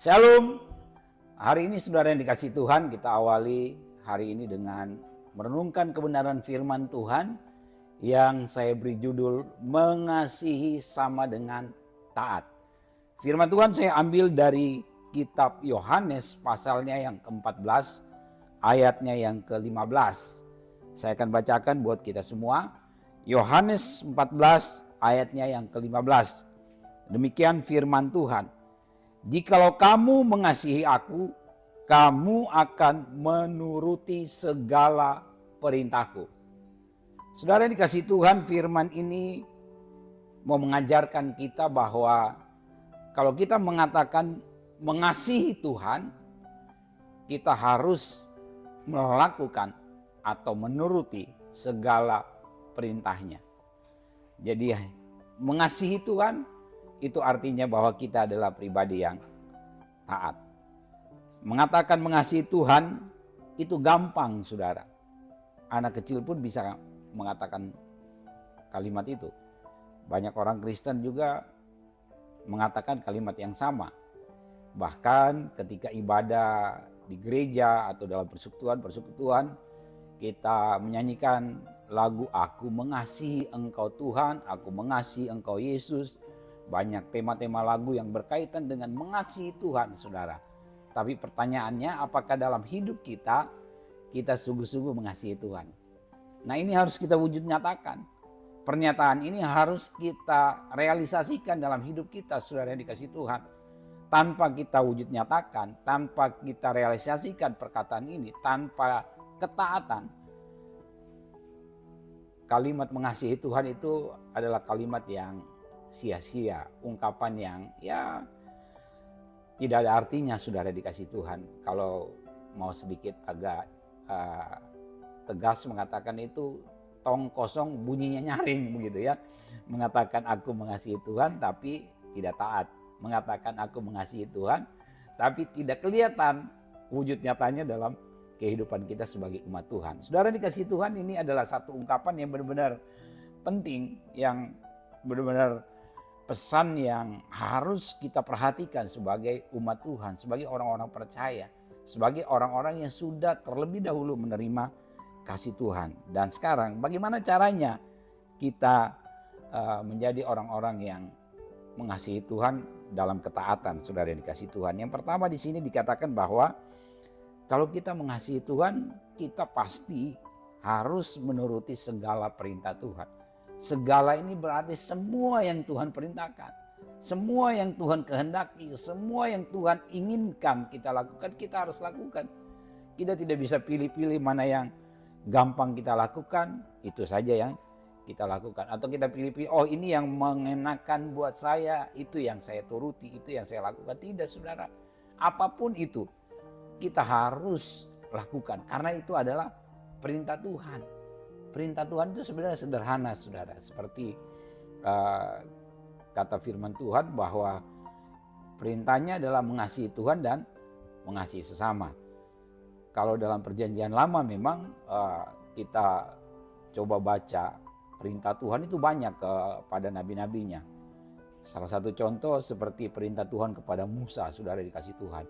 Shalom. Hari ini saudara yang dikasihi Tuhan, kita awali hari ini dengan merenungkan kebenaran firman Tuhan yang saya beri judul mengasihi sama dengan taat. Firman Tuhan saya ambil dari kitab Yohanes pasalnya yang ke-14, ayatnya yang ke-15. Saya akan bacakan buat kita semua. Yohanes 14 ayatnya yang ke-15. Demikian firman Tuhan. Jikalau kamu mengasihi aku, kamu akan menuruti segala perintahku. Saudara yang dikasihi Tuhan, firman ini mau mengajarkan kita bahwa kalau kita mengatakan mengasihi Tuhan, kita harus melakukan atau menuruti segala perintahnya. Jadi mengasihi Tuhan itu artinya bahwa kita adalah pribadi yang taat. Mengatakan mengasihi Tuhan itu gampang, saudara. Anak kecil pun bisa mengatakan kalimat itu. Banyak orang Kristen juga mengatakan kalimat yang sama. Bahkan ketika ibadah di gereja atau dalam persekutuan, kita menyanyikan lagu Aku Mengasihi Engkau Tuhan, Aku Mengasihi Engkau Yesus. Banyak tema-tema lagu yang berkaitan dengan mengasihi Tuhan, saudara. Tapi pertanyaannya, apakah dalam hidup kita sungguh-sungguh mengasihi Tuhan? Nah, ini harus kita wujud nyatakan. Pernyataan ini harus kita realisasikan dalam hidup kita, saudara yang dikasihi Tuhan. Tanpa kita wujud nyatakan, tanpa kita realisasikan perkataan ini, tanpa ketaatan, kalimat mengasihi Tuhan itu adalah kalimat yang sia-sia, ungkapan yang tidak ada artinya, saudara dikasih Tuhan. Kalau mau sedikit agak tegas mengatakan itu, tong kosong bunyinya nyaring begitu ya. Mengatakan aku mengasihi Tuhan tapi tidak taat. Mengatakan aku mengasihi Tuhan tapi tidak kelihatan wujud nyatanya dalam kehidupan kita sebagai umat Tuhan. Saudara dikasih Tuhan, ini adalah satu ungkapan yang benar-benar penting, yang benar-benar pesan yang harus kita perhatikan sebagai umat Tuhan, sebagai orang-orang percaya, sebagai orang-orang yang sudah terlebih dahulu menerima kasih Tuhan. Dan sekarang bagaimana caranya kita menjadi orang-orang yang mengasihi Tuhan dalam ketaatan, saudara yang dikasihi Tuhan. Yang pertama di sini dikatakan bahwa kalau kita mengasihi Tuhan, kita pasti harus menuruti segala perintah Tuhan. Segala ini berarti semua yang Tuhan perintahkan, semua yang Tuhan kehendaki, semua yang Tuhan inginkan kita lakukan, kita harus lakukan. Kita tidak bisa pilih-pilih mana yang gampang kita lakukan, itu saja yang kita lakukan. Atau kita pilih-pilih, oh ini yang mengenakan buat saya, itu yang saya turuti, itu yang saya lakukan. Tidak, saudara. Apapun itu, kita harus lakukan. Karena itu adalah perintah Tuhan. Perintah Tuhan itu sebenarnya sederhana, saudara. Seperti kata firman Tuhan bahwa perintahnya adalah mengasihi Tuhan dan mengasihi sesama. Kalau dalam perjanjian lama memang kita coba baca perintah Tuhan itu banyak kepada nabi-nabinya. Salah satu contoh seperti perintah Tuhan kepada Musa, saudara dikasih Tuhan.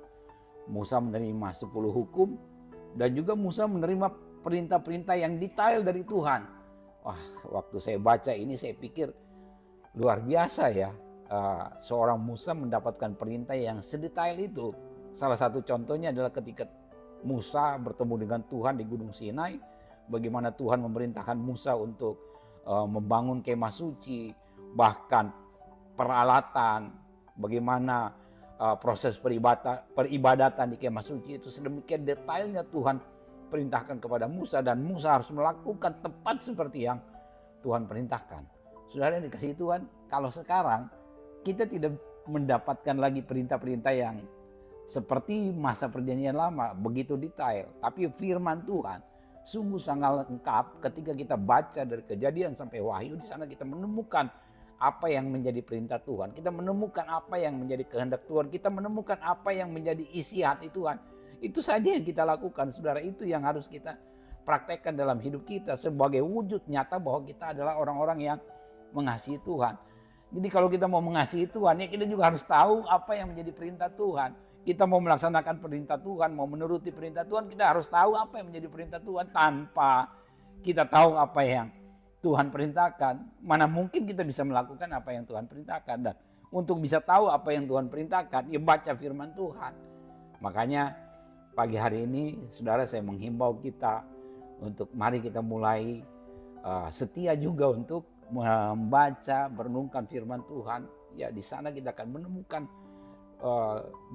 Musa menerima 10 hukum dan juga Musa menerima perintah-perintah yang detail dari Tuhan. Wah, waktu saya baca ini saya pikir luar biasa ya. Seorang Musa mendapatkan perintah yang sedetail itu. Salah satu contohnya adalah ketika Musa bertemu dengan Tuhan di Gunung Sinai. Bagaimana Tuhan memerintahkan Musa untuk membangun kemah suci. Bahkan peralatan, bagaimana proses peribadatan di kemah suci itu sedemikian detailnya Tuhan perintahkan kepada Musa, dan Musa harus melakukan tepat seperti yang Tuhan perintahkan. Saudara yang dikasihi Tuhan, kalau sekarang kita tidak mendapatkan lagi perintah-perintah yang seperti masa perjanjian lama begitu detail, tapi firman Tuhan sungguh sangat lengkap. Ketika kita baca dari Kejadian sampai Wahyu, di sana kita menemukan apa yang menjadi perintah Tuhan, kita menemukan apa yang menjadi kehendak Tuhan, kita menemukan apa yang menjadi isi hati Tuhan. Itu saja yang kita lakukan, saudara. Itu yang harus kita praktekkan dalam hidup kita sebagai wujud nyata bahwa kita adalah orang-orang yang mengasihi Tuhan. Jadi kalau kita mau mengasihi Tuhan, ya kita juga harus tahu apa yang menjadi perintah Tuhan. kita mau melaksanakan perintah Tuhan, mau menuruti perintah Tuhan, kita harus tahu apa yang menjadi perintah Tuhan. Tanpa kita tahu apa yang Tuhan perintahkan, mana mungkin kita bisa melakukan apa yang Tuhan perintahkan. Dan untuk bisa tahu apa yang Tuhan perintahkan, ya baca firman Tuhan. Makanya pagi hari ini, saudara, saya menghimbau kita untuk mari kita mulai setia juga untuk membaca, merenungkan firman Tuhan. Ya, di sana kita akan menemukan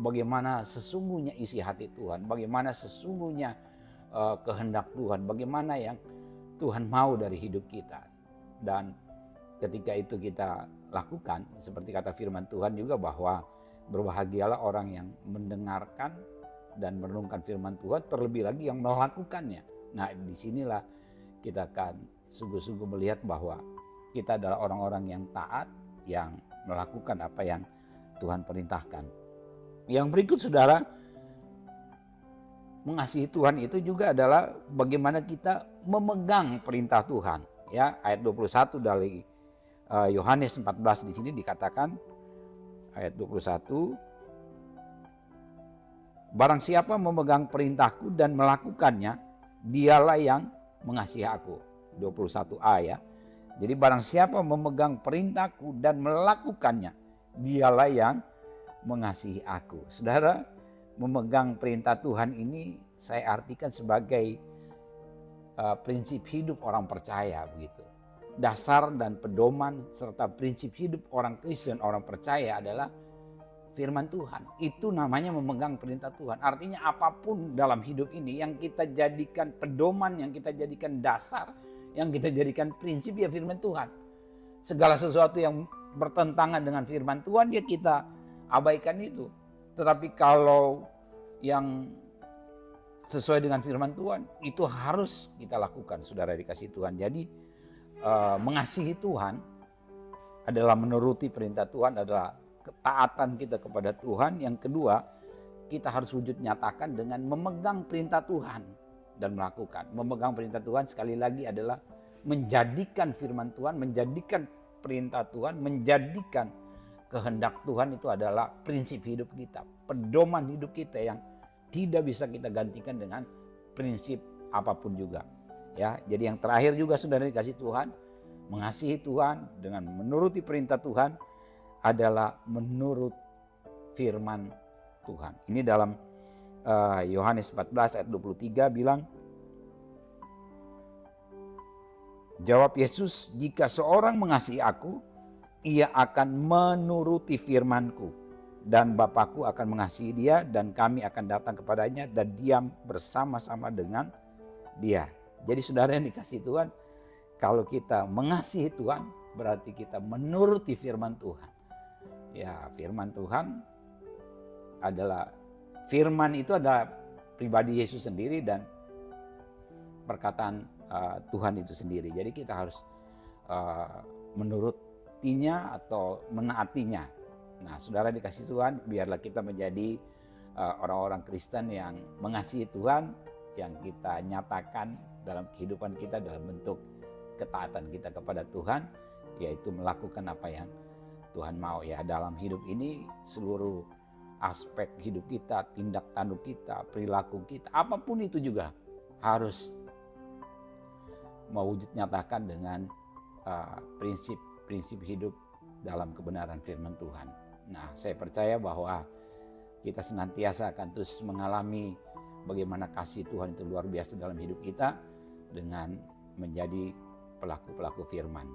bagaimana sesungguhnya isi hati Tuhan, bagaimana sesungguhnya kehendak Tuhan, bagaimana yang Tuhan mau dari hidup kita. Dan ketika itu kita lakukan, seperti kata firman Tuhan juga bahwa berbahagialah orang yang mendengarkan dan merenungkan firman Tuhan, terlebih lagi yang melakukannya. Nah, disinilah kita akan sungguh-sungguh melihat bahwa kita adalah orang-orang yang taat, yang melakukan apa yang Tuhan perintahkan. Yang berikut, saudara, mengasihi Tuhan itu juga adalah bagaimana kita memegang perintah Tuhan. Ya, ayat 21 dari Yohanes 14 di sini dikatakan, ayat 21, barang siapa memegang perintahku dan melakukannya, dialah yang mengasihi aku. 21a ya. Jadi barang siapa memegang perintahku dan melakukannya, dialah yang mengasihi aku. Saudara, memegang perintah Tuhan ini saya artikan sebagai prinsip hidup orang percaya begitu. Dasar dan pedoman serta prinsip hidup orang Kristen, orang percaya adalah firman Tuhan. Itu namanya memegang perintah Tuhan. Artinya apapun dalam hidup ini yang kita jadikan pedoman, yang kita jadikan dasar, yang kita jadikan prinsip, ya firman Tuhan. Segala sesuatu yang bertentangan dengan firman Tuhan, ya kita abaikan itu. Tetapi kalau yang sesuai dengan firman Tuhan, itu harus kita lakukan, saudara dikasih Tuhan. Jadi mengasihi Tuhan adalah menuruti perintah Tuhan, adalah ketaatan kita kepada Tuhan. Yang kedua, kita harus wujud nyatakan dengan memegang perintah Tuhan dan melakukan. Memegang perintah Tuhan sekali lagi adalah menjadikan firman Tuhan, menjadikan perintah Tuhan, menjadikan kehendak Tuhan itu adalah prinsip hidup kita, pedoman hidup kita yang tidak bisa kita gantikan dengan prinsip apapun juga. Ya, jadi yang terakhir juga saudara dikasih Tuhan, mengasihi Tuhan dengan menuruti perintah Tuhan adalah menurut firman Tuhan. Ini dalam Yohanes 14 ayat 23 bilang, jawab Yesus, jika seorang mengasihi aku, ia akan menuruti firman-Ku, dan Bapa-Ku akan mengasihi dia, dan kami akan datang kepadanya dan diam bersama-sama dengan dia. Jadi saudara yang dikasih Tuhan, kalau kita mengasihi Tuhan berarti kita menuruti firman Tuhan. Ya, firman Tuhan adalah, firman itu adalah pribadi Yesus sendiri dan perkataan Tuhan itu sendiri. Jadi kita harus menurutinya atau menaatinya. Nah, saudara dikasih Tuhan, biarlah kita menjadi orang-orang Kristen yang mengasihi Tuhan, yang kita nyatakan dalam kehidupan kita dalam bentuk ketaatan kita kepada Tuhan, yaitu melakukan apa yang Tuhan mau. Ya, dalam hidup ini seluruh aspek hidup kita, tindak tanduk kita, perilaku kita, apapun itu juga harus mewujud nyatakan dengan prinsip-prinsip hidup dalam kebenaran firman Tuhan. Nah, saya percaya bahwa kita senantiasa akan terus mengalami bagaimana kasih Tuhan itu luar biasa dalam hidup kita dengan menjadi pelaku-pelaku firman.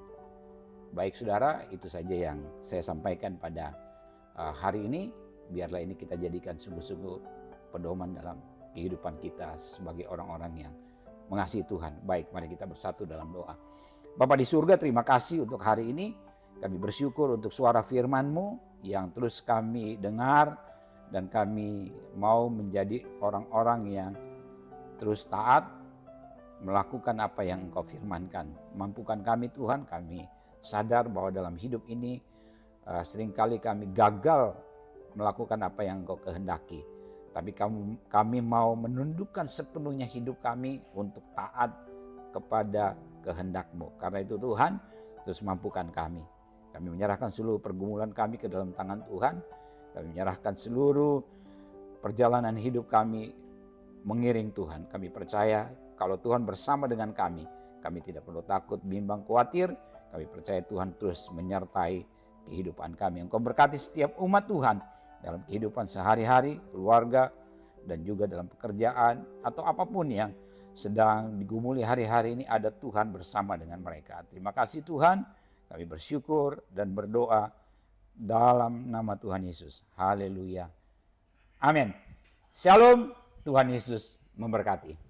Baik saudara, itu saja yang saya sampaikan pada hari ini. Biarlah ini kita jadikan sungguh-sungguh pedoman dalam kehidupan kita sebagai orang-orang yang mengasihi Tuhan. Baik, mari kita bersatu dalam doa. Bapa di surga, terima kasih untuk hari ini. Kami bersyukur untuk suara firman-Mu yang terus kami dengar, dan kami mau menjadi orang-orang yang terus taat melakukan apa yang Engkau firmankan. Mampukan kami Tuhan, kami sadar bahwa dalam hidup ini seringkali kami gagal melakukan apa yang Engkau kehendaki. Tapi kami mau menundukkan sepenuhnya hidup kami untuk taat kepada kehendak-Mu. Karena itu Tuhan, terus mampukan kami. Kami menyerahkan seluruh pergumulan kami ke dalam tangan Tuhan. Kami menyerahkan seluruh perjalanan hidup kami mengiring Tuhan. Kami percaya kalau Tuhan bersama dengan kami tidak perlu takut, bimbang, khawatir. Kami percaya Tuhan terus menyertai kehidupan kami. Engkau berkati setiap umat Tuhan dalam kehidupan sehari-hari, keluarga, dan juga dalam pekerjaan atau apapun yang sedang digumuli hari-hari ini, ada Tuhan bersama dengan mereka. Terima kasih Tuhan, kami bersyukur dan berdoa dalam nama Tuhan Yesus. Haleluya. Amin. Shalom, Tuhan Yesus memberkati.